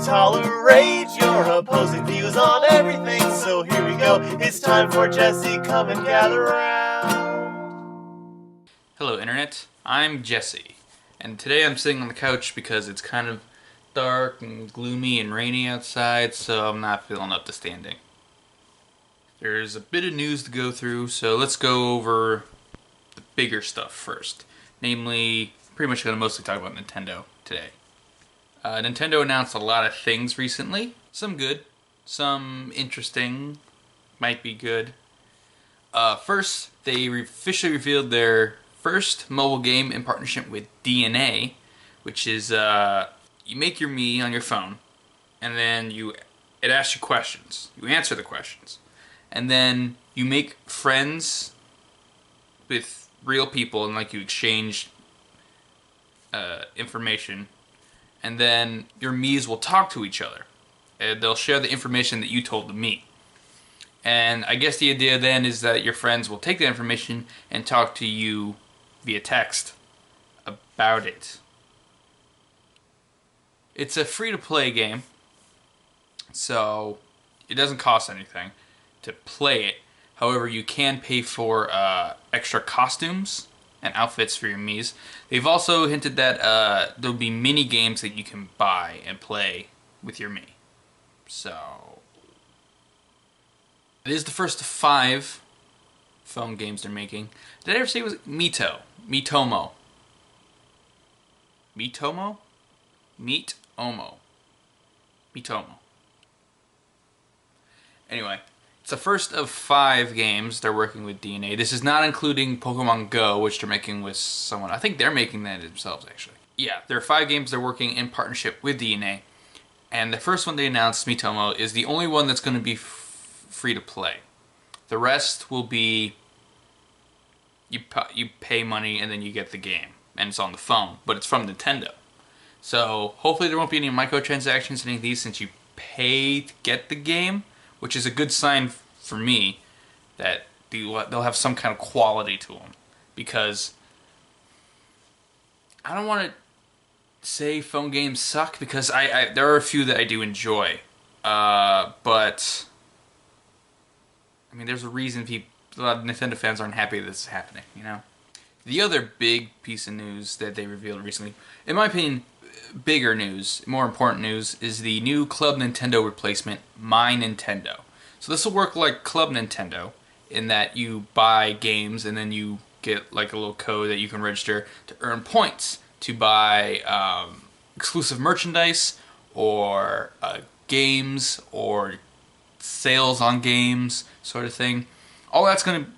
tolerate your opposing views on everything. So here we go, it's time for Jesse, come and gather round. Hello Internet, I'm Jesse, and today I'm sitting on the couch because it's kind of dark and gloomy and rainy outside, so I'm not feeling up to standing. There's a bit of news to go through, so let's go over the bigger stuff first. Namely, pretty much going to mostly talk about Nintendo today. Nintendo announced a lot of things recently. Some good, some interesting, might be good. First, they officially revealed their first mobile game in partnership with DNA, which is you make your Mii on your phone, and then it asks you questions. You answer the questions, and then you make friends with real people, and like you exchange information, and then your Miis will talk to each other, and they'll share the information that you told the Mii. And I guess the idea then is that your friends will take the information and talk to you via text about it. It's a free-to-play game, so it doesn't cost anything to play it. However, you can pay for extra costumes and outfits for your Miis. They've also hinted that there'll be mini games that you can buy and play with your Mii. So it is the first of 5 phone games they're making. Did I ever say it was Miitomo? Anyway, it's the first of 5 games they're working with DNA. This is not including Pokemon Go, which they're making with someone. I think they're making that themselves, actually. Yeah, there are 5 games they're working in partnership with DNA. And the first one they announced, Miitomo, is the only one that's going to be free to play. The rest will be you pay money and then you get the game, and it's on the phone, but it's from Nintendo. So hopefully there won't be any microtransactions in any of these, since you pay to get the game, which is a good sign for me that they'll have some kind of quality to them. Because I don't want to say phone games suck, because there are a few that I do enjoy, but I mean, there's a reason a lot of Nintendo fans aren't happy this is happening, you know? The other big piece of news that they revealed recently, in my opinion, bigger news, more important news, is the new Club Nintendo replacement, My Nintendo. So this will work like Club Nintendo, in that you buy games and then you get like a little code that you can register to earn points to buy exclusive merchandise, or games, or sales on games, sort of thing. All that's going to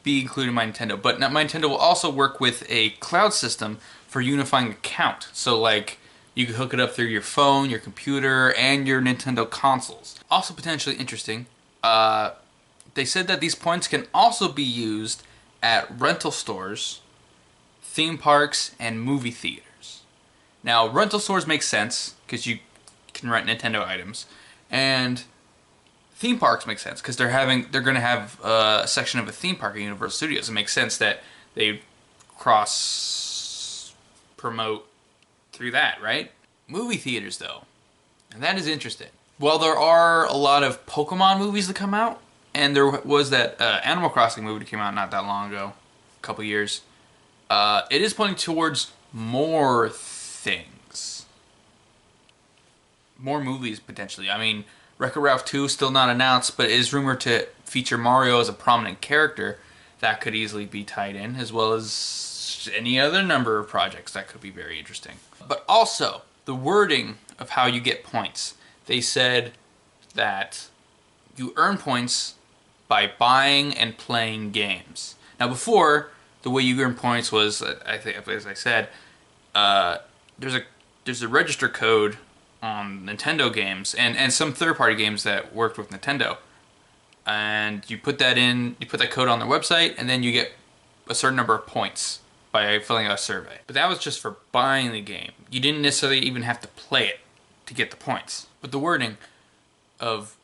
be included in My Nintendo, but My Nintendo will also work with a cloud system for unifying account. So like, you can hook it up through your phone, your computer, and your Nintendo consoles. Also potentially interesting, they said that these points can also be used at rental stores, theme parks, and movie theaters. Now, rental stores make sense because you can rent Nintendo items, and theme parks make sense because they're going to have a section of a theme park at Universal Studios. It makes sense that they cross promote through that, right? Movie theaters, though, and that is interesting. Well, there are a lot of Pokemon movies that come out, and there was that Animal Crossing movie that came out not that long ago, a couple years. It is pointing towards more things. More movies, potentially. I mean, Wreck-It Ralph 2 is still not announced, but it is rumored to feature Mario as a prominent character. That could easily be tied in, as well as any other number of projects that could be very interesting. But also, the wording of how you get points. They said that you earn points by buying and playing games. Now before, the way you earn points was, I think, as I said, there's a register code on Nintendo games and some third-party games that worked with Nintendo, and you put that code on their website, and then you get a certain number of points by filling out a survey. But that was just for buying the game. You didn't necessarily even have to play it to get the points. But the wording of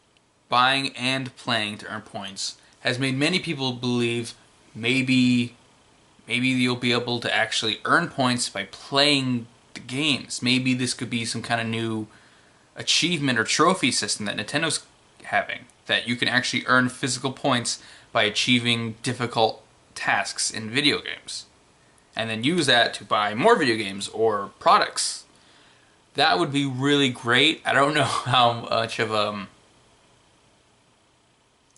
buying and playing to earn points has made many people believe maybe you'll be able to actually earn points by playing the games. Maybe this could be some kind of new achievement or trophy system that Nintendo's having, that you can actually earn physical points by achieving difficult tasks in video games, and then use that to buy more video games or products. That would be really great. I don't know how much of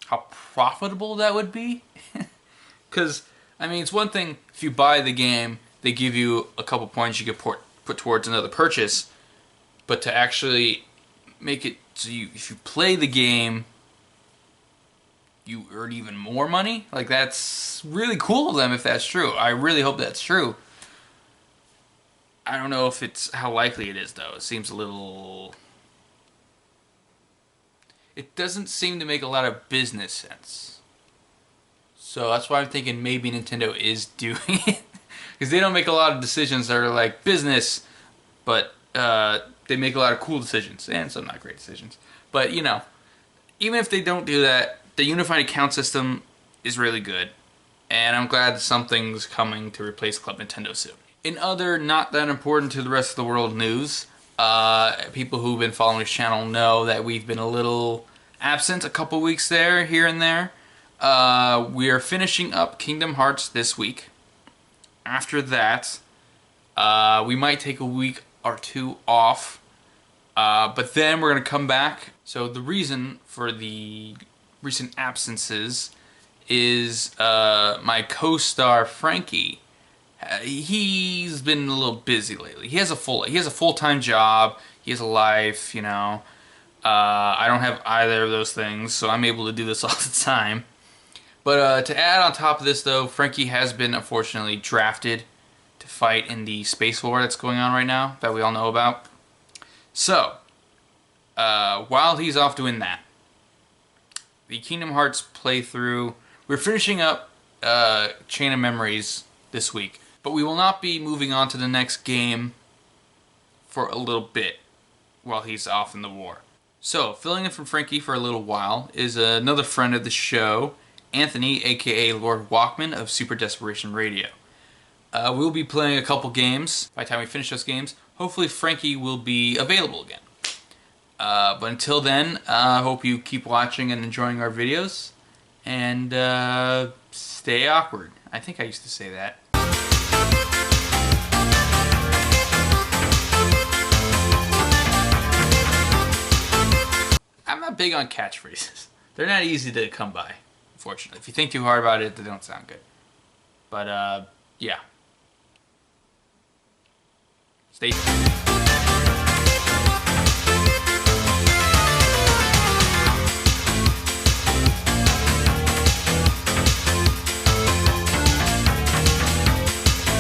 how profitable that would be, because I mean, it's one thing if you buy the game, they give you a couple points you can put towards another purchase, but to actually make it so if you play the game, you earn even more money. Like, that's really cool of them if that's true. I really hope that's true. I don't know if it's how likely it is though. It seems a little. It doesn't seem to make a lot of business sense. So that's why I'm thinking maybe Nintendo is doing it. Because they don't make a lot of decisions that are like business, but they make a lot of cool decisions, and some not great decisions. But, you know, even if they don't do that, the unified account system is really good. And I'm glad that something's coming to replace Club Nintendo soon. In other not that important to the rest of the world news, people who've been following this channel know that we've been a little absent a couple weeks there, here and there. We are finishing up Kingdom Hearts this week. After that, we might take a week or two off, but then we're going to come back. So the reason for the recent absences is my co-star Frankie. He's been a little busy lately. He has a full-time job. He has a life, you know. I don't have either of those things, so I'm able to do this all the time. But to add on top of this, though, Frankie has been unfortunately drafted to fight in the space war that's going on right now, that we all know about. So, while he's off doing that, the Kingdom Hearts playthrough, we're finishing up Chain of Memories this week, but we will not be moving on to the next game for a little bit while he's off in the war. So, filling in for Frankie for a little while is another friend of the show, Anthony, aka Lord Walkman of Super Desperation Radio. We'll be playing a couple games. By the time we finish those games, hopefully Frankie will be available again. But until then, I hope you keep watching and enjoying our videos. And stay awkward. I think I used to say that. I'm not big on catchphrases. They're not easy to come by, unfortunately. If you think too hard about it, they don't sound good. But, yeah. Stay tuned.